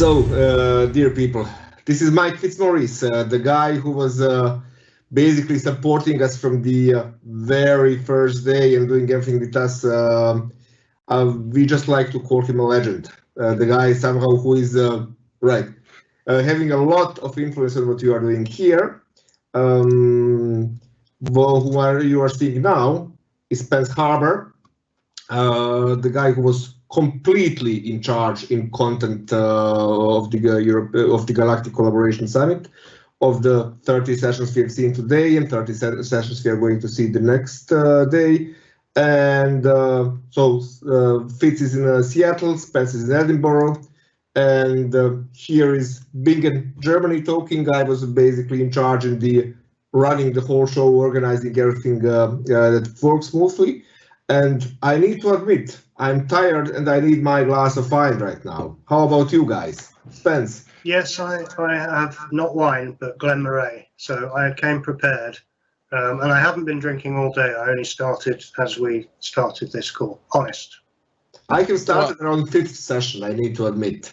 Dear people, this is Mike Fitzmaurice, the guy who was basically supporting us from the very first day and doing everything with us. We just like to call him a legend. The guy somehow who is having a lot of influence on what you are doing here. Who you are seeing now is Spence Harbar, the guy who was completely in charge in content of the Galactic Collaboration Summit, of the 30 sessions we have seen today and 30 sessions we are going to see the next day. And Fitz is in Seattle, Spence is in Edinburgh, and here is Bingen, Germany talking. I was basically in charge in the running the whole show, organizing everything that works smoothly. And I need to admit, I'm tired and I need my glass of wine right now. How about you guys? Spence? Yes, I have not wine, but Glen Moray. So I came prepared. And I haven't been drinking all day. I only started as we started this call, honest. I have started around 5th session, I need to admit.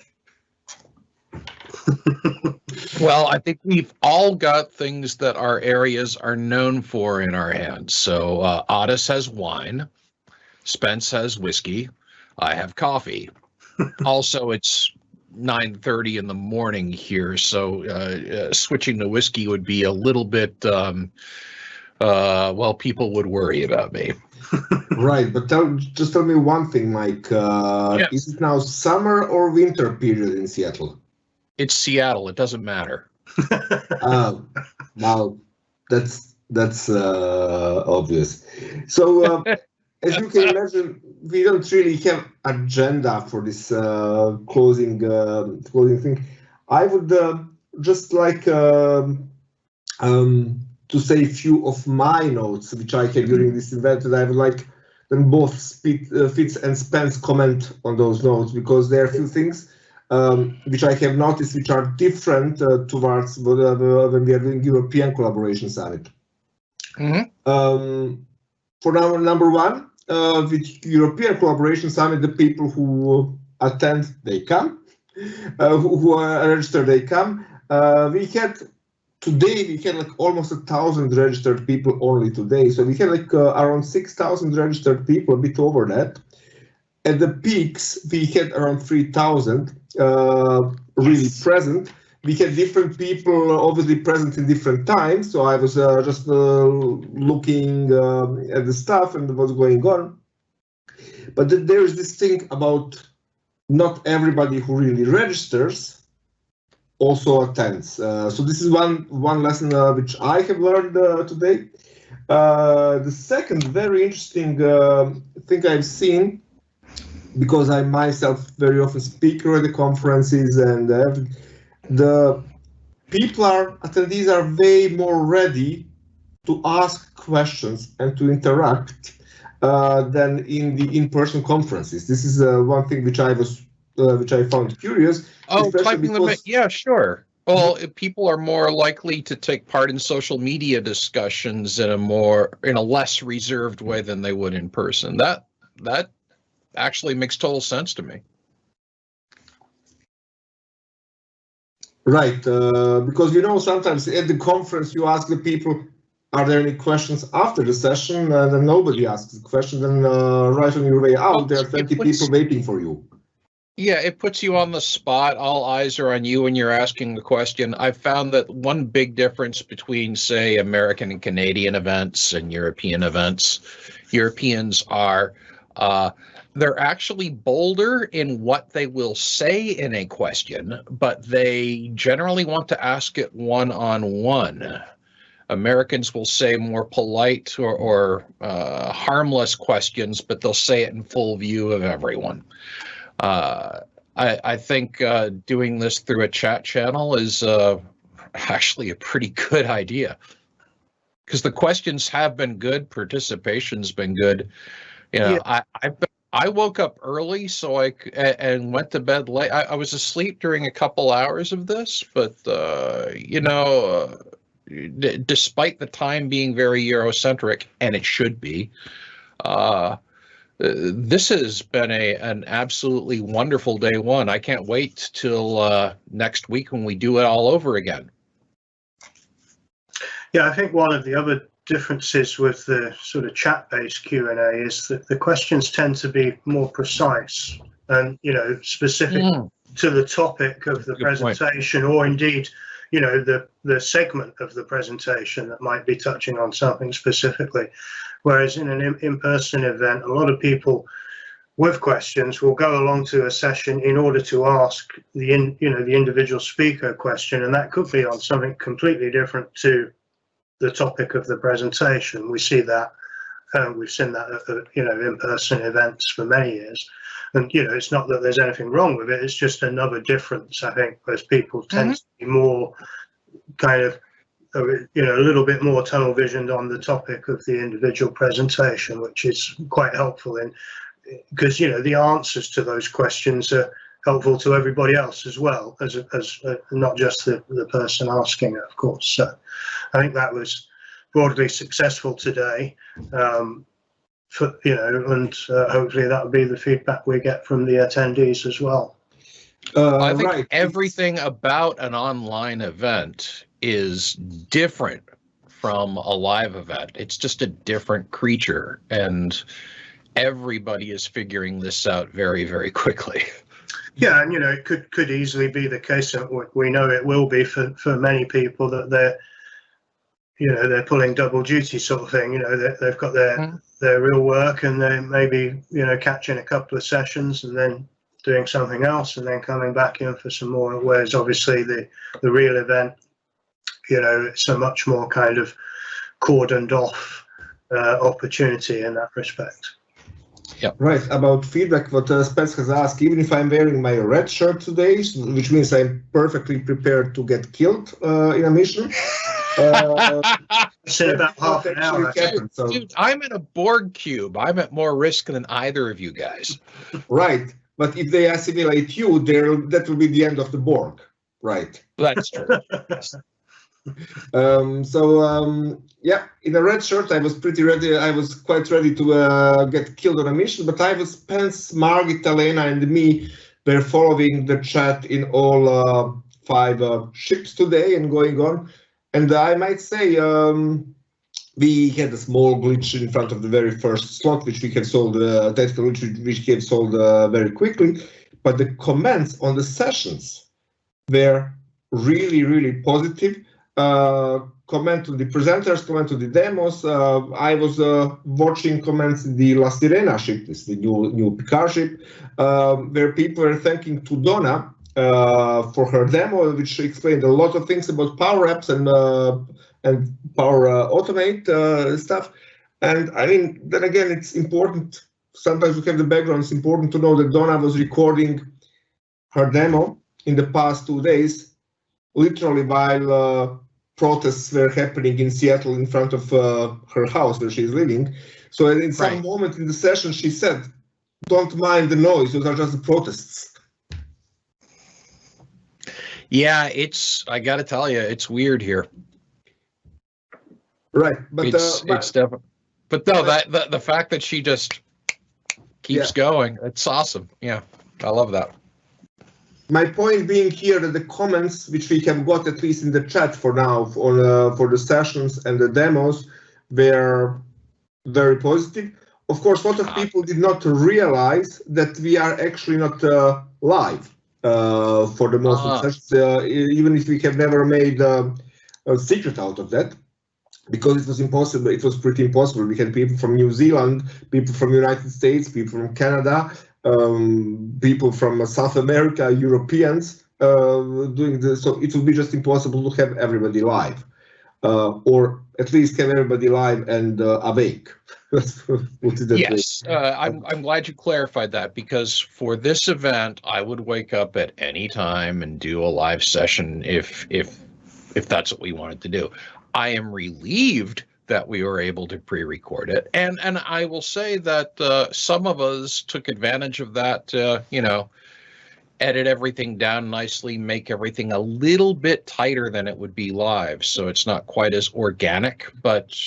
Well, I think we've all got things that our areas are known for in our hands. So Otis has wine. Spence has whiskey. I have coffee. Also, it's 9:30 in the morning here, so switching to whiskey would be a little bit, people would worry about me. Right, but just tell me one thing, Mike. Yes. Is it now summer or winter period in Seattle? It's Seattle. It doesn't matter. Now, that's obvious. So, as you can imagine, we don't really have agenda for this closing thing. I would just like to say a few of my notes which I had during this event, and I would like then both Fitz and Spence comment on those notes, because there are a few things which I have noticed which are different towards when we are doing European Collaboration Summit. Mm-hmm. For number one, with European Collaboration Summit, the people who attend, they come. Who are registered, they come. Today we had like almost 1,000 registered people only today. So we had like around 6,000 registered people, a bit over that. At the peaks, we had around 3,000 really present. We had different people obviously present in different times. So I was just looking at the stuff and what's going on. But there is this thing about not everybody who really registers also attends. So this is one lesson which I have learned today. The second very interesting thing I've seen, because I myself very often speak at the conferences, and the attendees are way more ready to ask questions and to interact than in the in-person conferences. This is one thing which I found curious. Oh, typing them in. Yeah, sure. Well, people are more likely to take part in social media discussions in a less reserved way than they would in person. That actually makes total sense to me. Right, because sometimes at the conference you ask the people, are there any questions after the session? And then nobody asks the question. Then right on your way out, there are 20 people waiting for you. Yeah, it puts you on the spot. All eyes are on you when you're asking the question. I've found that one big difference between, say, American and Canadian events and European events, Europeans are, they're actually bolder in what they will say in a question, but they generally want to ask it one-on-one. Americans will say more polite or harmless questions, but they'll say it in full view of everyone. I think doing this through a chat channel is actually a pretty good idea, because the questions have been good, participation's been good. I woke up early and went to bed late. I was asleep during a couple hours of this, but despite the time being very Eurocentric, and it should be, This has been an absolutely wonderful day one. I can't wait till next week when we do it all over again. Yeah, I think one of the other differences with the sort of chat-based Q&A is that the questions tend to be more precise and, specific to the topic of the presentation, or indeed, the segment of the presentation that might be touching on something specifically. Whereas in an in-person event, a lot of people with questions will go along to a session in order to ask the individual speaker a question, and that could be on something completely different to the topic of the presentation. We see that, we've seen that at in-person events for many years, and it's not that there's anything wrong with it. It's just another difference, I think, whereas people tend to be more kind of a little bit more tunnel visioned on the topic of the individual presentation, which is quite helpful because the answers to those questions are helpful to everybody else as well, as not just the person asking it, of course. So I think that was broadly successful today, and hopefully that will be the feedback we get from the attendees as well. I think everything about an online event is different from a live event. It's just a different creature, and everybody is figuring this out very, very quickly. Yeah, and it could easily be the case that we know it will be for many people that they're pulling double duty sort of thing. They've got their real work, and they maybe catching a couple of sessions and then doing something else and then coming back in for some more. Whereas obviously the real event, it's a much more kind of cordoned off opportunity in that respect. Yeah. Right, about feedback, what Spence has asked, even if I'm wearing my red shirt today, which means I'm perfectly prepared to get killed in a mission. It's in about half an hour. Dude, I'm in a Borg cube. I'm at more risk than either of you guys. Right, but if they assimilate you, that will be the end of the Borg. Right. That's true. Yeah, in a red shirt, I was pretty ready. I was quite ready to get killed on a mission, but I was Spence, Margit, Elena, and me were following the chat in all 5 ships today and going on. And I might say we had a small glitch in front of the very first slot, which we have solved, technical glitch, which we have solved very quickly. But the comments on the sessions were really, really positive. Comment to the presenters, comment to the demos. I was watching comments in the La Sirena ship, this the new Picard ship, where people were thanking to Donna for her demo, which explained a lot of things about Power Apps and Power Automate stuff. And I mean, then again, it's important. Sometimes we have the background. It's important to know that Donna was recording her demo in the past 2 days, literally while protests were happening in Seattle in front of her house where she's living. So in some moment in the session, she said, "Don't mind the noise, those are just the protests." Yeah, I got to tell you, it's weird here. Right, but it's definitely. But no, the fact that she just keeps going, it's awesome. Yeah, I love that. My point being here that the comments which we have got, at least in the chat for now, for the sessions and the demos, were very positive. Of course, a lot of people did not realize that we are actually not live for the most of the sessions, even if we have never made a secret out of that, because it was impossible. It was pretty impossible. We had people from New Zealand, people from the United States, people from Canada, people from South America, Europeans doing this, so it would be just impossible to have everybody live, or at least have everybody live and awake. Yes, I'm glad you clarified that, because for this event, I would wake up at any time and do a live session if that's what we wanted to do. I am relieved that we were able to pre-record it. And I will say that some of us took advantage of that, edit everything down nicely, make everything a little bit tighter than it would be live, so it's not quite as organic. But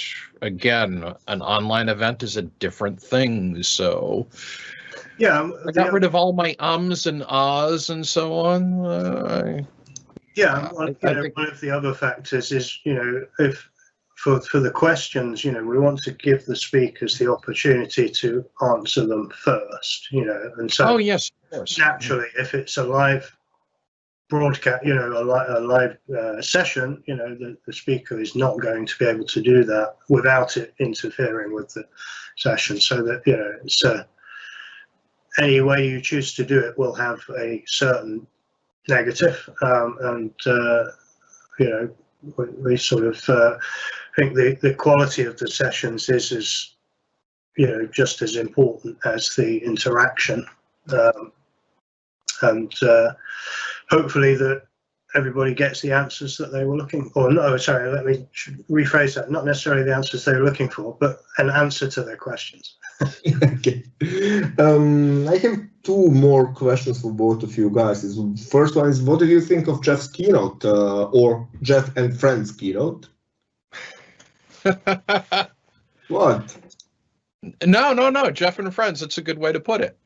again, an online event is a different thing, so Yeah, I got rid of all my ums and ahs and so on. one of the other factors is, if for the questions, we want to give the speakers the opportunity to answer them first, and so. Oh yes, of course. Naturally, if it's a live broadcast, a live session, the speaker is not going to be able to do that without it interfering with the session. So that it's any way you choose to do it will have a certain negative, and we sort of think the quality of the sessions is just as important as the interaction. And hopefully that everybody gets the answers that they were looking for. No, sorry, let me rephrase that. Not necessarily the answers they were looking for, but an answer to their questions. Okay. I have two more questions for both of you guys. First one is, what do you think of Jeff's keynote, or Jeff and Friends keynote? What? No. Jeff and Friends. That's a good way to put it.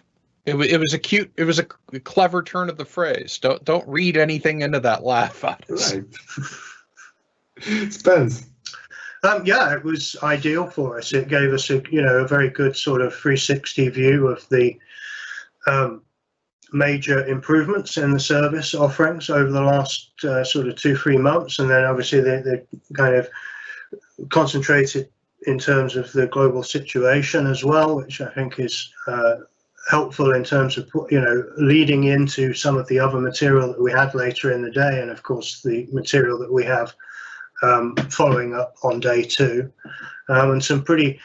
It was a clever turn of the phrase. Don't read anything into that laugh. Right. Spence. Yeah, it was ideal for us. It gave us a very good sort of 360 view of the major improvements in the service offerings over the last sort of 2-3 months, and then obviously they kind of concentrated in terms of the global situation as well, which I think is helpful in terms of leading into some of the other material that we had later in the day, and of course the material that we have following up on day 2, and some pretty,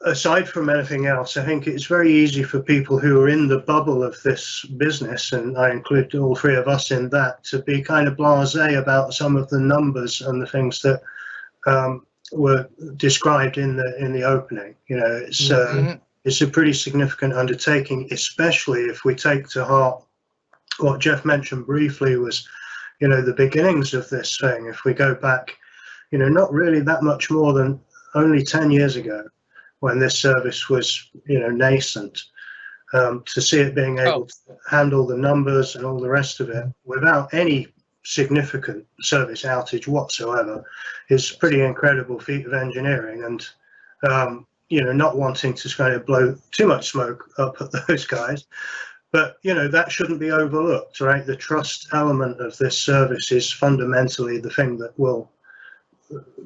aside from anything else, I think it's very easy for people who are in the bubble of this business, and I include all 3 of us in that, to be kind of blasé about some of the numbers and the things that were described in the opening. It's a pretty significant undertaking, especially if we take to heart what Jeff mentioned briefly was, the beginnings of this thing. If we go back, not really that much more than only 10 years ago, when this service was, nascent, to see it being able to handle the numbers and all the rest of it without any significant service outage whatsoever is a pretty incredible feat of engineering. And not wanting to kind of blow too much smoke up at those guys, but that shouldn't be overlooked, right? The trust element of this service is fundamentally the thing that will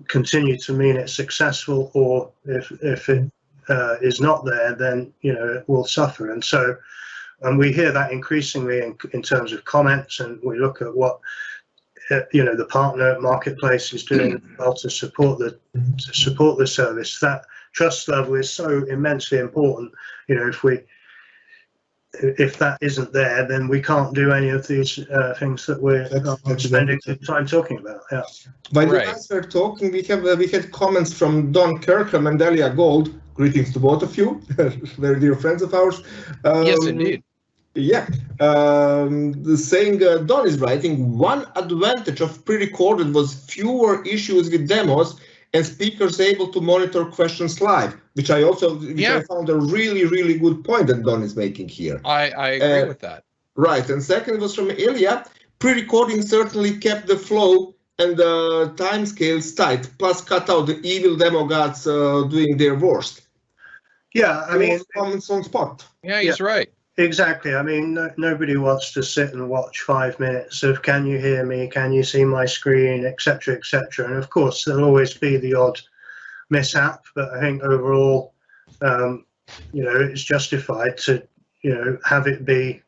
continue to mean it's successful, or if it is not there, then it will suffer. And so, and we hear that increasingly in terms of comments, and we look at what the partner marketplace is doing well to support the service. That trust level is so immensely important. If that isn't there, then we can't do any of these things that we're spending time talking about. Yeah. While you guys were talking, we had comments from Don Kirkham and Delia Gold. Greetings to both of you, very dear friends of ours. Yes, indeed. Yeah, saying Don is writing, one advantage of pre-recorded was fewer issues with demos and speakers able to monitor questions live, which I found a really, really good point that Don is making here. I agree with that. Right, and second was from Ilya, pre-recording certainly kept the flow and the time scales tight, plus cut out the evil demo gods doing their worst. Yeah, I mean, comments on spot. Yeah, he's right. Exactly. I mean, nobody wants to sit and watch 5 minutes of "Can you hear me? Can you see my screen?" etc., etc. And of course, there'll always be the odd mishap, but I think overall, it's justified to, have it be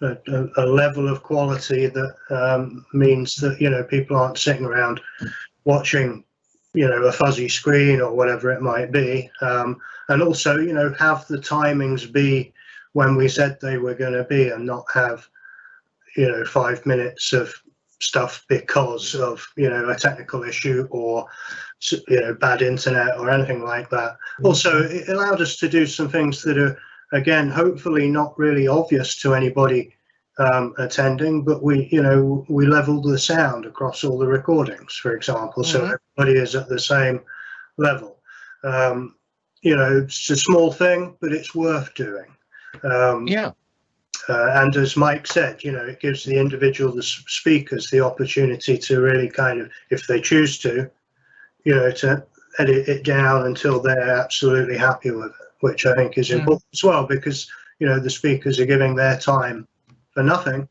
a level of quality that means that people aren't sitting around watching, a fuzzy screen or whatever it might be, and also, have the timings be when we said they were going to be, and not have 5 minutes of stuff because of a technical issue or bad internet or anything like that. Also, it allowed us to do some things that are, again, hopefully not really obvious to anybody attending, but we leveled the sound across all the recordings, for example, so everybody is at the same level. It's a small thing, but it's worth doing. And as Mike said, it gives the speakers the opportunity to really kind of, if they choose to edit it down until they're absolutely happy with it, which I think is important as well, because, the speakers are giving their time for nothing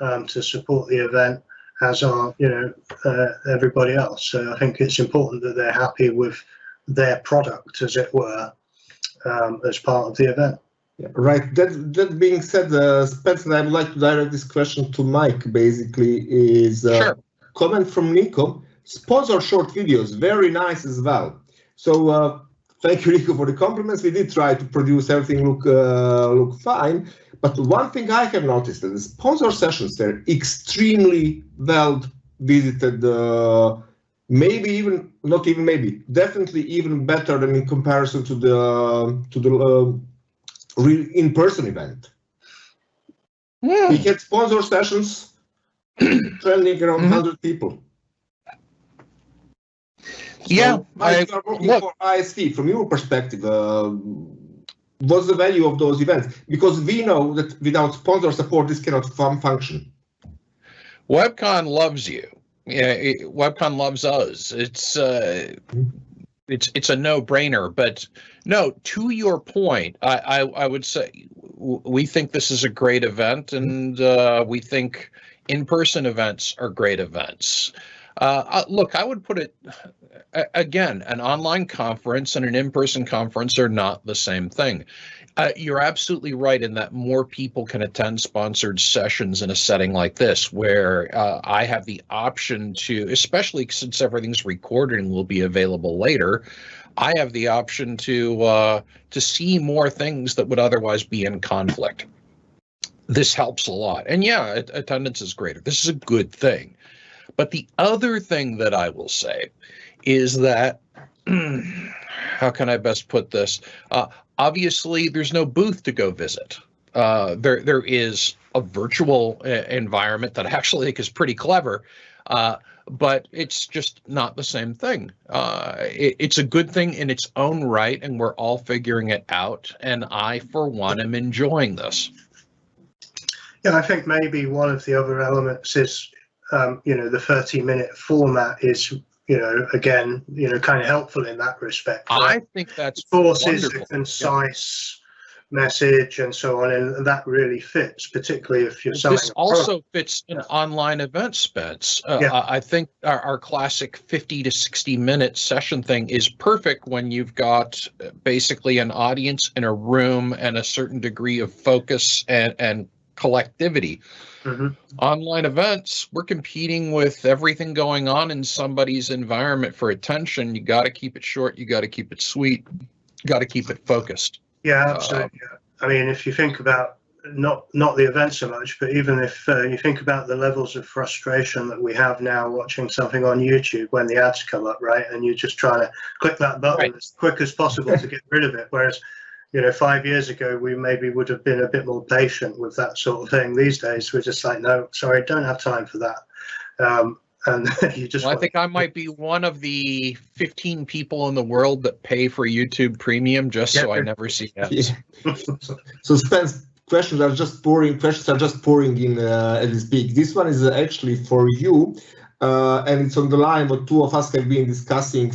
to support the event, as are, everybody else. So I think it's important that they're happy with their product, as it were, as part of the event. Yeah, right. That being said, Spencer, I would like to direct this question to Mike, basically, is Sure. Comment from Nico. Sponsor short videos, very nice as well. So thank you, Nico, for the compliments. We did try to produce everything look fine. But one thing I have noticed that the sponsor sessions, they're extremely well visited, definitely even better than in comparison to the real in-person event. We had sponsor sessions trending around 100 people. So, Mike, you are working for ISV. From your perspective, what's the value of those events? Because we know that without sponsor support, this cannot function. WebCon loves you. Yeah, WebCon loves us. It's a no-brainer. But no, to your point, I would say we think this is a great event, and we think in-person events are great events. Look, I would put it again, an online conference and an in-person conference are not the same thing. You're absolutely right in that more people can attend sponsored sessions in a setting like this, where I have the option to, especially since everything's recorded and will be available later, I have the option to see more things that would otherwise be in conflict. This helps a lot. And yeah, attendance is greater. This is a good thing. But the other thing that I will say is that, how can I best put this? Obviously, there's no booth to go visit. There is a virtual environment that I actually think is pretty clever, but it's just not the same thing. It's a good thing in its own right, and we're all figuring it out. And I, for one, am enjoying this. Yeah, I think maybe one of the other elements is, the 30-minute format is, again, kind of helpful in that respect. Right? I think that's forces a concise message and so on, and that really fits, particularly if you're selling. This also fits an online event, Spence. I think our classic 50 to 60-minute session thing is perfect when you've got basically an audience in a room and a certain degree of focus and collectivity. Online events, we're competing with everything going on in somebody's environment for attention. You got to keep it short. You got to keep it sweet. You got to keep it focused. Yeah, absolutely. I mean, if you think about not the event so much, but even if you think about the levels of frustration that we have now watching something on YouTube when the ads come up, right, and you're just trying to click that button as quick as possible to get rid of it, whereas 5 years ago, we maybe would have been a bit more patient with that sort of thing. These days, we're just like, no, sorry, don't have time for that. And you just. Well, I think I might be one of the 15 people in the world that pay for YouTube Premium just so I never see ads. Yeah. So, Spence, questions are just pouring in as we speak. This one is actually for you. And it's on the line what two of us have been discussing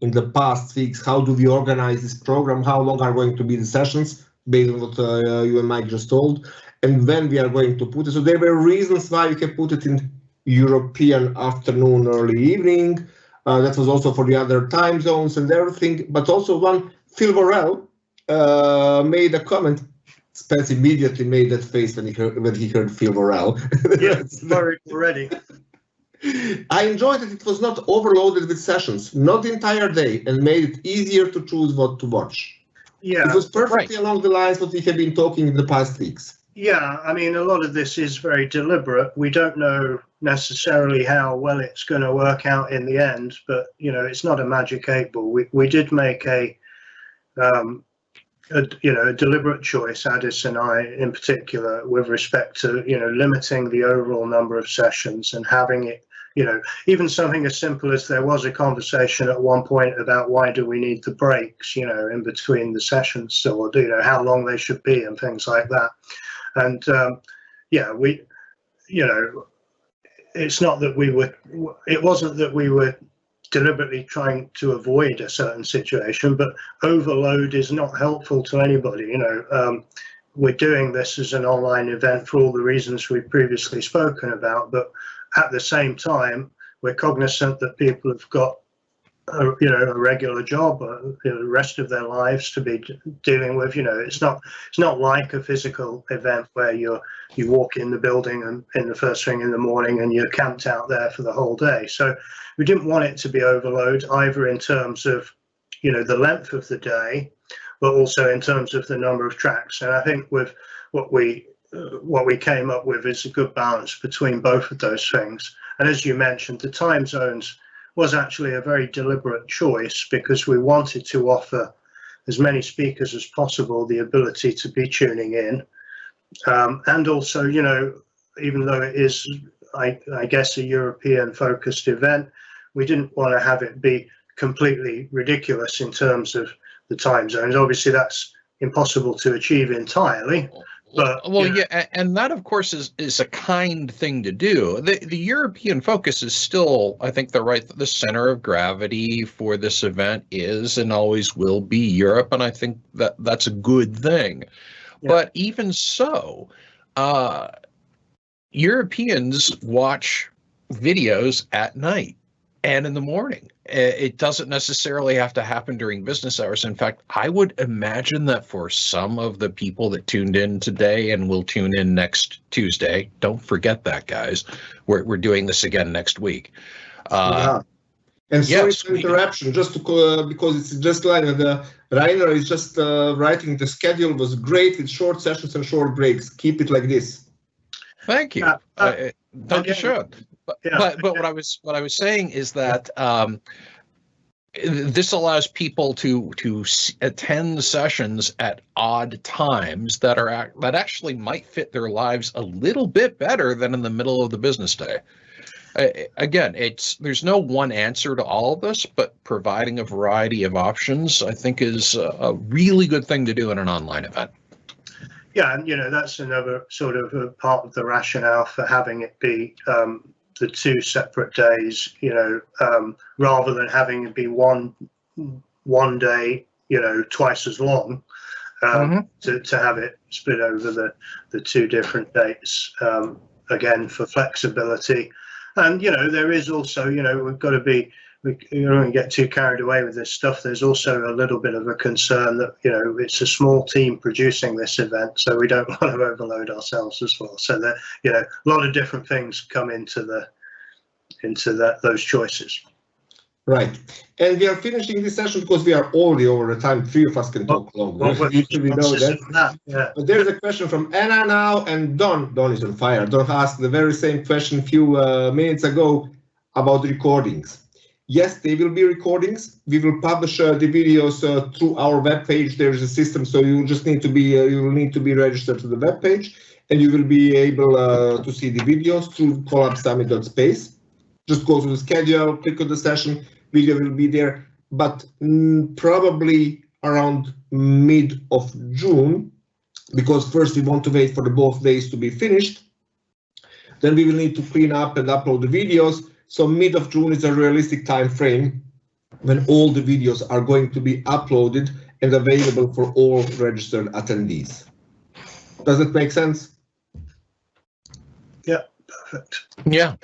in the past weeks. How do we organize this program? How long are going to be the sessions, based on what you and Mike just told, and when we are going to put it. So there were reasons why we can put it in European afternoon, early evening. That was also for the other time zones and everything. But also Phil Worrell made a comment. Spence immediately made that face when he heard Phil Worrell. Yeah, worried already. I enjoyed that it was not overloaded with sessions, not the entire day, and made it easier to choose what to watch. Yeah, it was perfectly along the lines what we have been talking in the past weeks. Yeah, I mean, a lot of this is very deliberate. We don't know necessarily how well it's going to work out in the end, but it's not a magic 8 ball. We did make a a deliberate choice, Addis and I in particular, with respect to, limiting the overall number of sessions and having it, even something as simple as there was a conversation at one point about why do we need the breaks, in between the sessions, so, how long they should be and things like that. And it's not that it wasn't that we were deliberately trying to avoid a certain situation, but overload is not helpful to anybody. We're doing this as an online event for all the reasons we've previously spoken about, but at the same time, we're cognizant that people have got a regular job, the rest of their lives to be dealing with. It's not like a physical event where you walk in the building and in the first thing in the morning and you're camped out there for the whole day. So we didn't want it to be overload, either in terms of the length of the day, but also in terms of the number of tracks. And I think with what we came up with is a good balance between both of those things. And as you mentioned, the time zones was actually a very deliberate choice, because we wanted to offer as many speakers as possible the ability to be tuning in. And also, even though it is, I guess, a European-focused event, we didn't want to have it be completely ridiculous in terms of the time zones. Obviously, that's impossible to achieve entirely. But, and that, of course, is a kind thing to do. The European focus is still, I think, the center of gravity for this event is and always will be Europe, and I think that's a good thing. Yeah. But even so, Europeans watch videos at night and in the morning. It doesn't necessarily have to happen during business hours. In fact, I would imagine that for some of the people that tuned in today and will tune in next Tuesday, don't forget that, guys, we're doing this again next week. And sorry for interruption, just to, because it's just like Rainer is just writing the schedule was great with short sessions and short breaks. Keep it like this. Thank you. You should. But what I was saying is that this allows people to attend sessions at odd times that actually might fit their lives a little bit better than in the middle of the business day. Again, there's no one answer to all of this, but providing a variety of options, I think, is a really good thing to do in an online event. Yeah, and that's another sort of a part of the rationale for having it be the two separate days, rather than having it be one day, twice as long, to have it split over the two different dates, again, for flexibility. And, there is also, we've got to be, we don't get too carried away with this stuff. There's also a little bit of a concern that, it's a small team producing this event, so we don't want to overload ourselves as well. So that, a lot of different things come into those choices. Right. And we are finishing this session because we are already over the time. Three of us can talk longer. We know that. Yeah. But there's a question from Anna now, and Don is on fire. Don asked the very same question a few minutes ago about recordings. Yes, they will be recordings. We will publish the videos through our webpage. There is a system, so you just need to be registered to the webpage, and you will be able to see the videos through collabsummit.space. Just go to the schedule, click on the session, video will be there, but probably around mid of June, because first we want to wait for the both days to be finished. Then we will need to clean up and upload the videos. So mid of June is a realistic time frame when all the videos are going to be uploaded and available for all registered attendees. Does it make sense? Yeah, perfect. Yeah.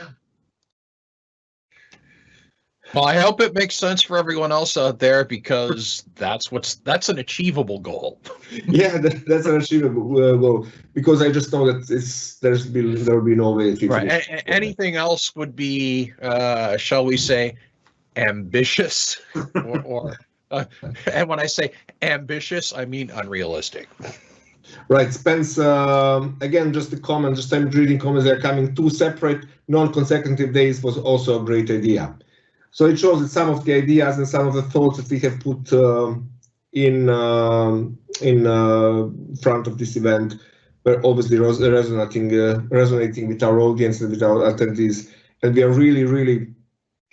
Well, I hope it makes sense for everyone else out there, because that's an achievable goal. Yeah, that's an achievable goal, because I just know that there will be no way. Right. Anything else would be, shall we say, ambitious, or and when I say ambitious, I mean unrealistic. Right, Spence, again, just a comment, just I'm reading comments, they're coming. 2 separate non-consecutive days was also a great idea. So it shows that some of the ideas and some of the thoughts that we have put in front of this event. We're obviously resonating with our audience and with our attendees, and we are really, really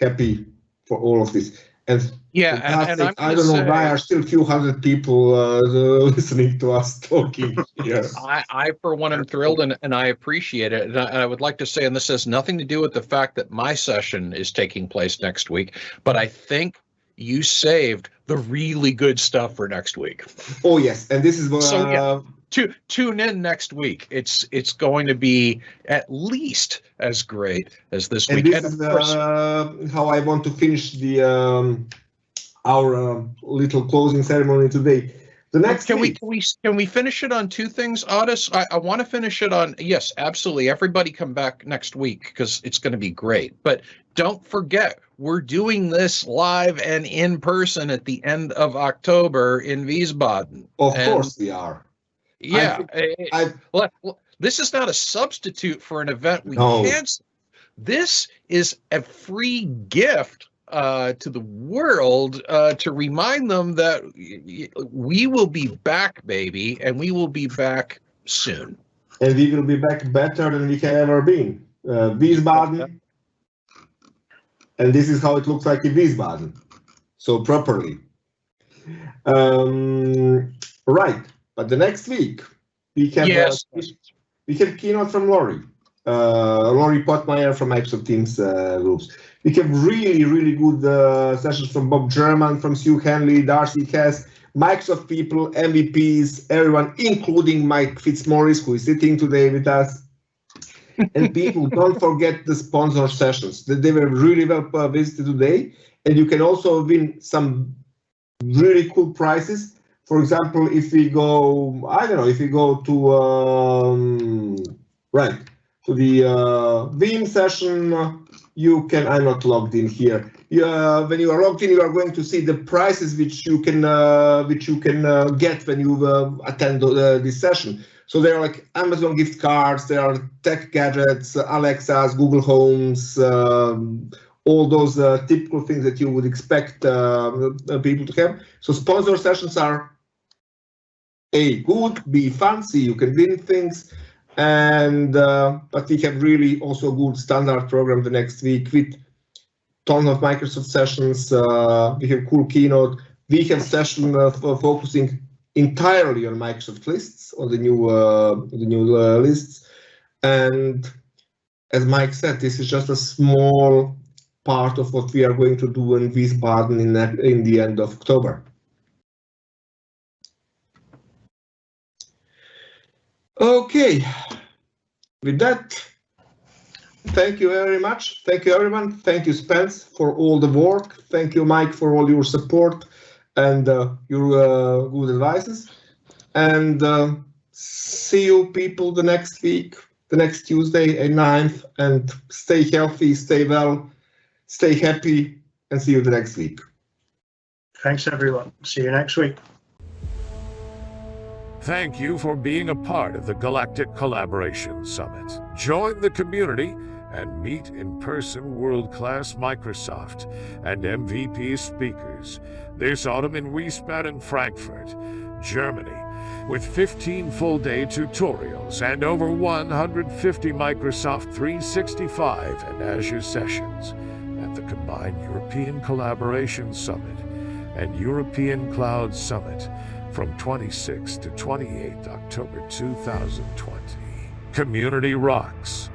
happy for all of this. And yeah, and I don't know why are still a few hundred people listening to us talking here. I for one, am thrilled and I appreciate it. And I would like to say, and this has nothing to do with the fact that my session is taking place next week, but I think you saved the really good stuff for next week. Oh yes, and this is so yeah. Tune in next week. It's going to be at least as great as this week. And this is how I want to finish the our little closing ceremony today. The next can we finish it on two things, Otis? I want to finish it on, yes, absolutely. Everybody come back next week because it's going to be great. But don't forget, we're doing this live and in person at the end of October in Wiesbaden. Of course we are. Yeah, this is not a substitute for an event we canceled. This is a free gift to the world to remind them that we will be back, baby, and we will be back soon. And we will be back better than we have ever been. Wiesbaden, and this is how it looks like in Wiesbaden, so properly. Right. But the next week, we have we have keynote from Lori Pottmeyer from Microsoft Teams groups. We have really, really good sessions from Bob German, from Sue Henley, Darcy Hess, Microsoft people, MVPs, everyone, including Mike Fitzmaurice, who is sitting today with us. And people, don't forget the sponsor sessions. They were really well visited today. And you can also win some really cool prizes. For example, if we go, I don't know, if we go to the Veeam session, you can. I'm not logged in here. When you are logged in, you are going to see the prices which you can get when you attend this session. So there are like Amazon gift cards, there are tech gadgets, Alexas, Google Homes, all those typical things that you would expect people to have. So sponsor sessions are A, good, B, fancy, you can win things, and but we have really also good standard program the next week with tons of Microsoft sessions. We have cool keynote. We have session focusing entirely on Microsoft lists, on the new lists, and as Mike said, this is just a small part of what we are going to do in Wiesbaden in the end of October. Okay, with that, thank you very much. Thank you, everyone. Thank you, Spence, for all the work. Thank you, Mike, for all your support and your good advices. And see you people the next week, the next Tuesday at 9th. And stay healthy, stay well, stay happy, and see you the next week. Thanks, everyone. See you next week. Thank you for being a part of the Galactic Collaboration Summit. Join the community and meet in-person world-class Microsoft and MVP speakers this autumn in Wiesbaden, Frankfurt, Germany, with 15 full-day tutorials and over 150 Microsoft 365 and Azure sessions at the combined European Collaboration Summit and European Cloud Summit from 26 to 28 October 2020. Community rocks.